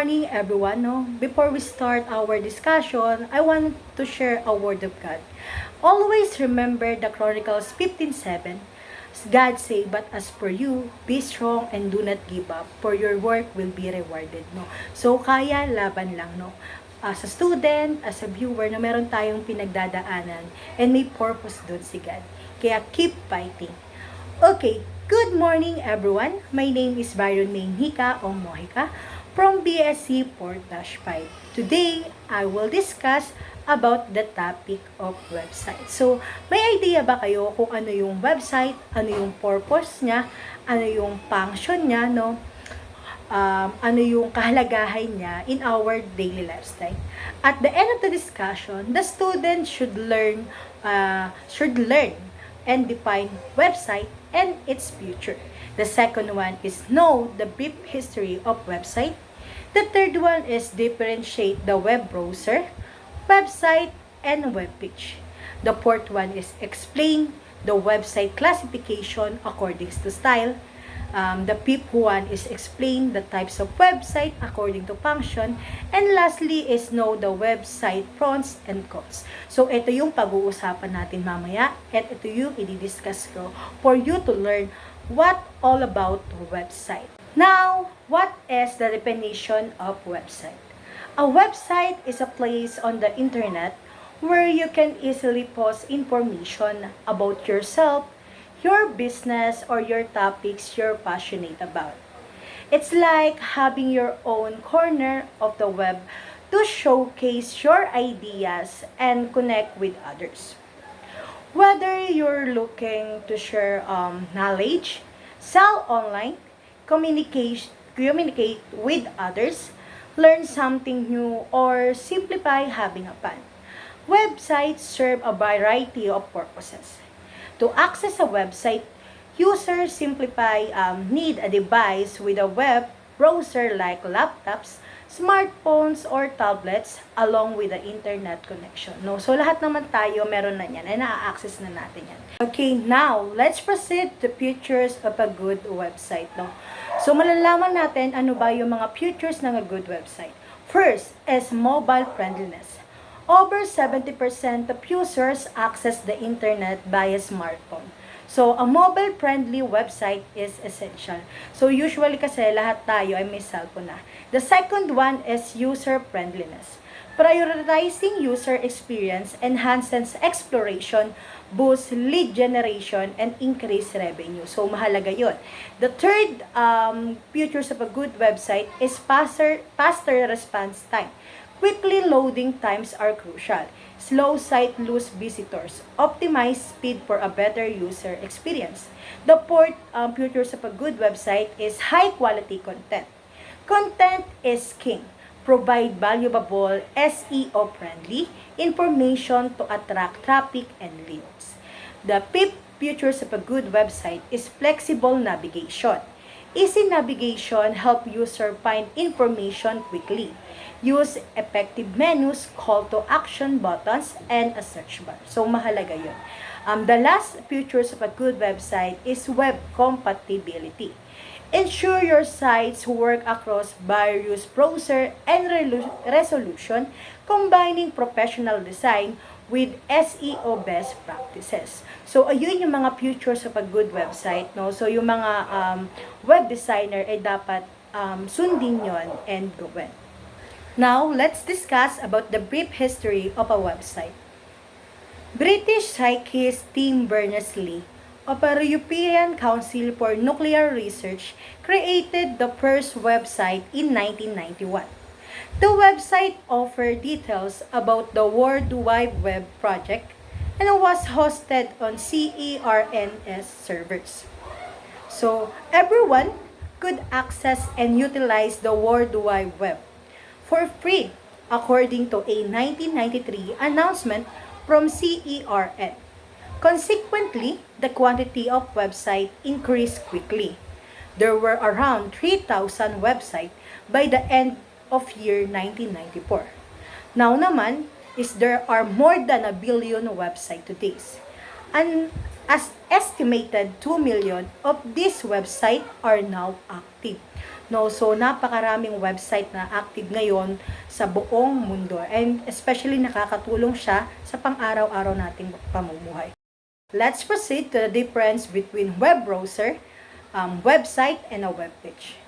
morning, everyone. No? Before we start our discussion, I want to share a word of God. Always remember the Chronicles 15:7. God say, but as for you, be strong and do not give up, for your work will be rewarded. No? So, kaya laban lang. No? As a student, as a viewer, na meron tayong pinagdadaanan and may purpose doon si God. Kaya keep fighting. Okay, good morning everyone. My name is Byron Maynhika o Mohika from BSC 4-5. Today, I will discuss about the topic of website. So, may idea ba kayo kung ano yung website, ano yung purpose niya, ano yung function niya, no? Ano yung kahalagahan niya in our daily lifestyle. At the end of the discussion, the student should learn and define website and its future. The second one is know the brief history of website. The third one is differentiate the web browser, website, and web page. The fourth one is explain the website classification according to style. The fifth one is explain the types of website according to function. And lastly is know the website pros and cons. So, ito yung pag-uusapan natin mamaya at ito yung i-discuss ko for you to learn what all about website. Now, what is the definition of website? A website is a place on the internet where you can easily post information about yourself, your business, or your topics you're passionate about. It's like having your own corner of the web to showcase your ideas and connect with others. Whether you're looking to share knowledge, sell online, communicate with others, learn something new, or simplify having a fun, websites serve a variety of purposes. To access a website, users need a device with a web browser like laptops, smartphones, or tablets along with the internet connection. No? So, lahat naman tayo meron na yan ay na-access na natin yan. Okay, now, let's proceed to features of a good website. No? So, malalaman natin ano ba yung mga features ng a good website. First is mobile friendliness. Over 70% of users access the internet via smartphone. So, a mobile-friendly website is essential. So, usually kasi lahat tayo ay may cellphone na. The second one is user-friendliness. Prioritizing user experience enhances exploration, boosts lead generation, and increase revenue. So, mahalaga yun. The third features of a good website is faster response time. Quickly loading times are crucial. Slow site lose visitors. Optimize speed for a better user experience. The fourth features of a good website is high quality content. Content is king. Provide valuable SEO friendly information to attract traffic and leads. The fifth features of a good website is flexible navigation. Easy navigation help user find information quickly. Use effective menus, call to action buttons, and a search bar. So, mahalaga yun. The last features of a good website is web compatibility. Ensure your sites work across various browser and resolution, combining professional design with SEO best practices. So, ayun yung mga features of a good website. No? So, yung mga web designer ay dapat sundin yon and gawin. Now, let's discuss about the brief history of a website. British scientist Tim Berners-Lee of the European Council for Nuclear Research created the first website in 1991. The website offered details about the World Wide Web project and was hosted on CERNS servers. So, everyone could access and utilize the World Wide Web for free, according to a 1993 announcement from CERN. Consequently, the quantity of websites increased quickly. There were around 3,000 websites by the end of year 1994. Now naman, there are more than 1 billion websites today. And as estimated 2 million of these websites are now active. No, so napakaraming website na active ngayon sa buong mundo, and especially nakakatulong siya sa pang-araw-araw nating pamumuhay. Let's proceed to the difference between web browser, website, and a web page.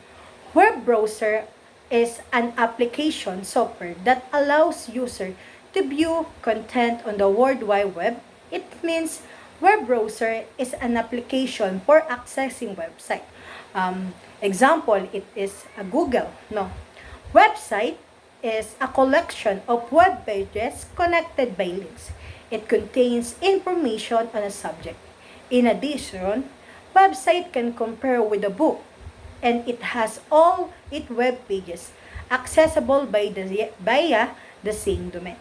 Web browser is an application software that allows user to view content on the World Wide Web. It means web browser is an application for accessing website. Example, it is a Google. No, website is a collection of web pages connected by links. It contains information on a subject. In addition, website can compare with a book, and it has all its web pages accessible via the same domain.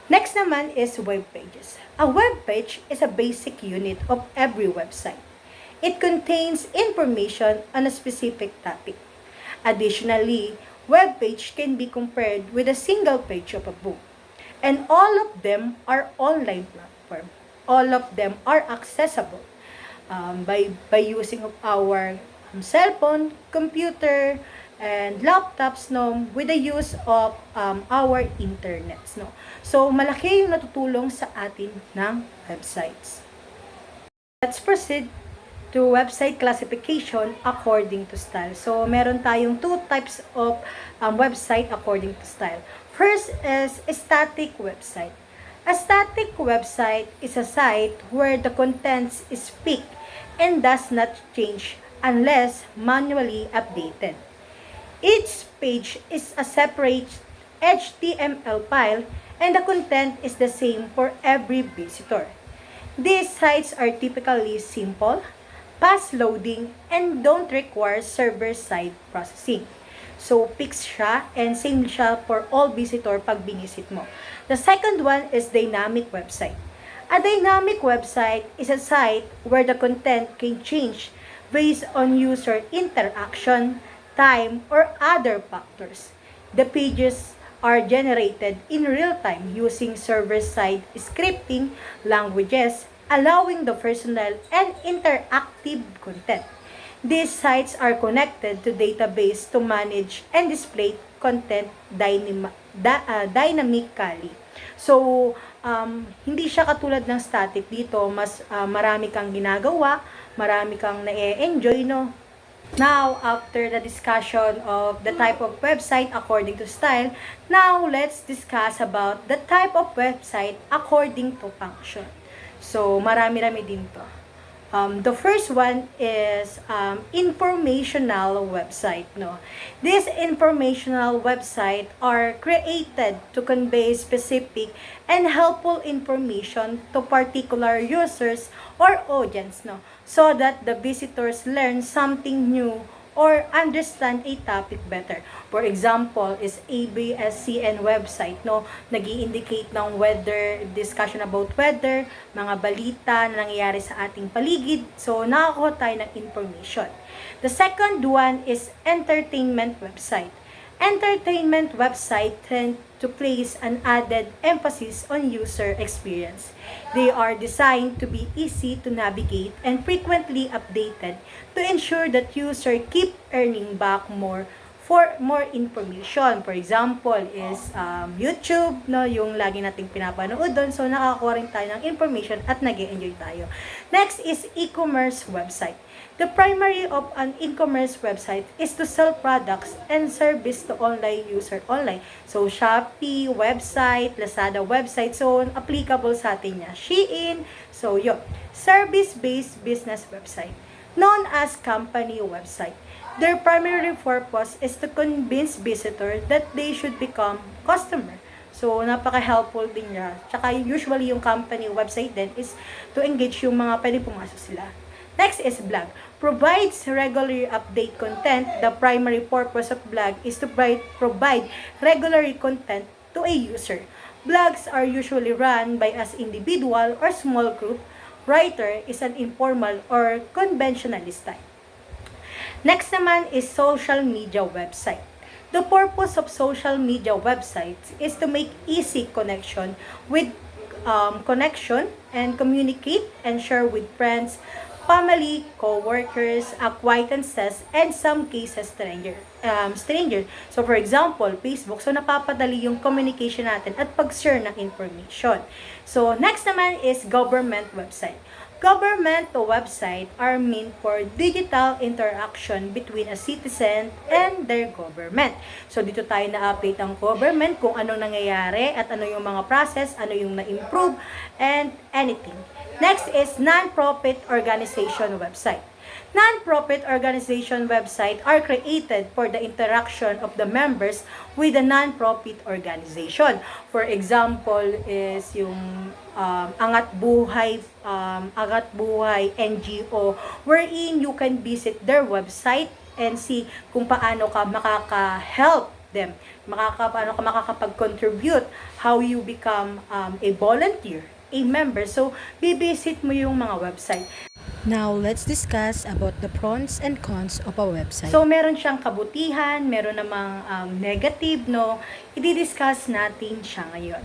Next naman is web pages. A web page is a basic unit of every website. It contains information on a specific topic. Additionally, web page can be compared with a single page of a book. And all of them are online platform. All of them are accessible by using of our cell phone, computer, and laptops, no, with the use of our internets, no. So malaki yung natutulong sa atin ng websites. Let's proceed to website classification according to style. So meron tayong two types of website according to style. First is a static website. A static website is a site where the contents is fixed and does not change unless manually updated. Each page is a separate HTML file and the content is the same for every visitor. These sites are typically simple, fast loading, and don't require server-side processing. So, fixed siya and same siya for all visitor pag binisit mo. The second one is dynamic website. A dynamic website is a site where the content can change based on user interaction, time, or other factors. The pages are generated in real time using server-side scripting languages, allowing the personal and interactive content. These sites are connected to database to manage and display content dynamically. So, hindi siya katulad ng static dito, mas marami kang ginagawa, marami kang na-enjoy, no? Now, after the discussion of the type of website according to style, now let's discuss about the type of website according to function. So, marami-rami din to. The first one is informational website. No, these informational website are created to convey specific and helpful information to particular users or audience. No, so that the visitors learn something new or understand a topic better. For example, is ABS-CBN website, no, nag-i-indicate ng weather, discussion about weather, mga balita na nangyayari sa ating paligid. So, nakakuha tayo ng information. The second one is entertainment website. Entertainment website tend to place an added emphasis on user experience. They are designed to be easy to navigate and frequently updated to ensure that user keep earning back more for more information. For example, is YouTube, no, yung lagi nating pinapanood doon. So, nakakuha rin tayo ng information at nag-e-enjoy tayo. Next is e-commerce website. The primary of an e-commerce website is to sell products and service to online user online. So, Shopee website, Lazada website. So, applicable sa atin niya. Shein. So, yun. Service-based business website, known as company website. Their primary purpose is to convince visitor that they should become customer. So, napaka-helpful din niya. Tsaka usually yung company website din is to engage yung mga pwede pumasok sila. Next is blog. Provides regular update content. The primary purpose of blog is to provide regular content to a user. Blogs are usually run by as individual or small group. Writer is an informal or conventionalist type. Next naman is social media website. The purpose of social media websites is to make easy connection and communicate and share with friends, family, co-workers, acquaintances, and some cases stranger. So for example, Facebook, so napapadali yung communication natin at pag-share ng information. So next naman is government website. Government website are meant for digital interaction between a citizen and their government. So dito tayo na-update ang government kung anong nangyayari at ano yung mga process, ano yung na-improve, and anything. Next is non-profit organization website. Non-profit organization website are created for the interaction of the members with the non-profit organization. For example is yung Angat Buhay NGO, wherein you can visit their website and see kung paano ka makaka-help them, paano ka makakapag-contribute, how you become a volunteer, a member. So, bibisit mo yung mga website. Now, let's discuss about the pros and cons of a website. So, meron siyang kabutihan, meron namang negative, no? I-discuss natin siya ngayon.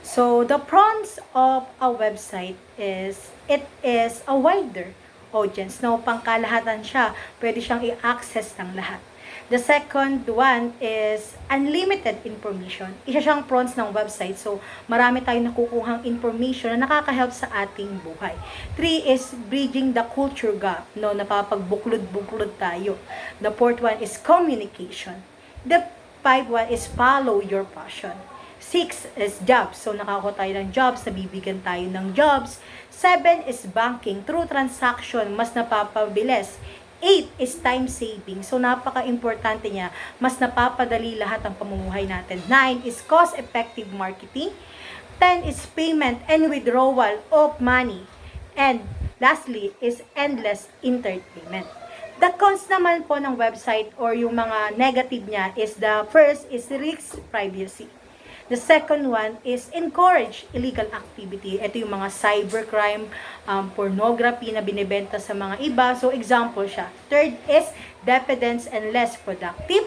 So, the pros of a website is, it is a wider audience, no? Pangkalahatan siya, pwede siyang i-access ng lahat. The second one is unlimited information. Isa siyang pros ng website. So, marami tayong nakukuhang information na nakaka-help sa ating buhay. 3 is bridging the culture gap. No, napapagbuklod-buklod tayo. The fourth one is communication. The 5 one is follow your passion. 6 is jobs. So, nakakuha tayo ng jobs, nabibigyan tayo ng jobs. 7 is banking. Through transaction, mas napapabilis. 8 is time saving. So, napaka-importante niya. Mas napapadali lahat ang pamumuhay natin. 9 is cost-effective marketing. 10 is payment and withdrawal of money. And lastly is endless entertainment. The cons naman po ng website or yung mga negative niya is the first is risk privacy. The second one is encourage illegal activity. Ito yung mga cybercrime, pornography na binibenta sa mga iba. So, example siya. Third is dependence and less productive.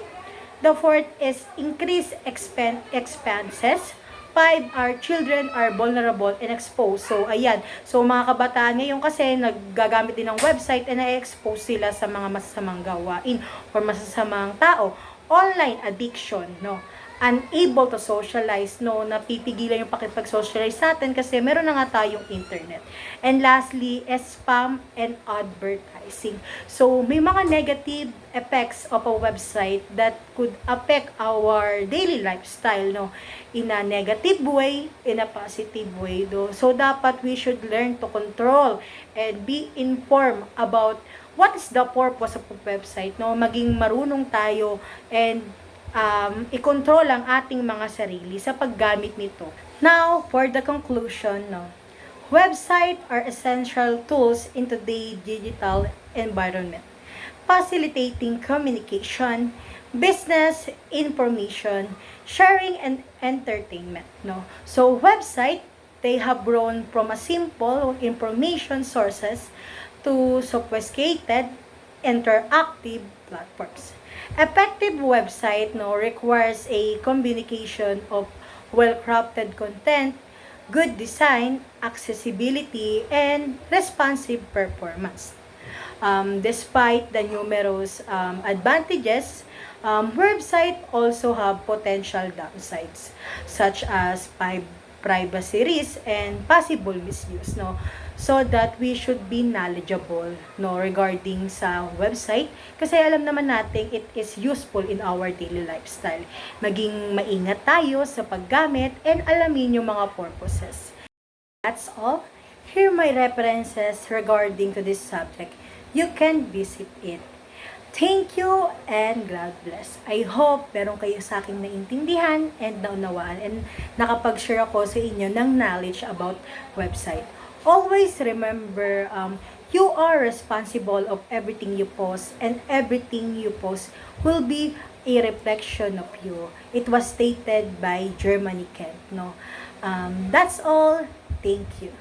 The fourth is increased expenses. 5 our children are vulnerable and exposed. So, ayan. So, mga kabataan ngayon kasi naggagamit din ng website and na-expose sila sa mga masasamang gawain or masasamang tao. Online addiction, no? Unable to socialize, no, napipigilan yung pakipag-socialize natin kasi meron na nga tayong internet. And lastly, spam and advertising. So, may mga negative effects of a website that could affect our daily lifestyle, no, in a negative way, in a positive way, no. So, dapat we should learn to control and be informed about what is the purpose of a website, no, maging marunong tayo and i-control ang ating mga sarili sa paggamit nito. Now, for the conclusion, no, website are essential tools in today's digital environment, facilitating communication, business, information, sharing, and entertainment. No? So, website, they have grown from a simple information sources to sophisticated, interactive platforms. Effective website, no, requires a combination of well-crafted content, good design, accessibility, and responsive performance. Despite the numerous advantages, website also have potential downsides such as privacy risks and possible misuse, no, so that we should be knowledgeable, no, regarding sa website kasi alam naman natin it is useful in our daily lifestyle. Maging maingat tayo sa paggamit and alamin yung mga purposes. That's all. Here are my references regarding to this subject. You can visit it. Thank you and God bless. I hope meron kayo sa aking naintindihan and naunawaan and nakapag-share ako sa inyo ng knowledge about website. Always remember, you are responsible of everything you post and everything you post will be a reflection of you. It was stated by Germany Kent, no? That's all. Thank you.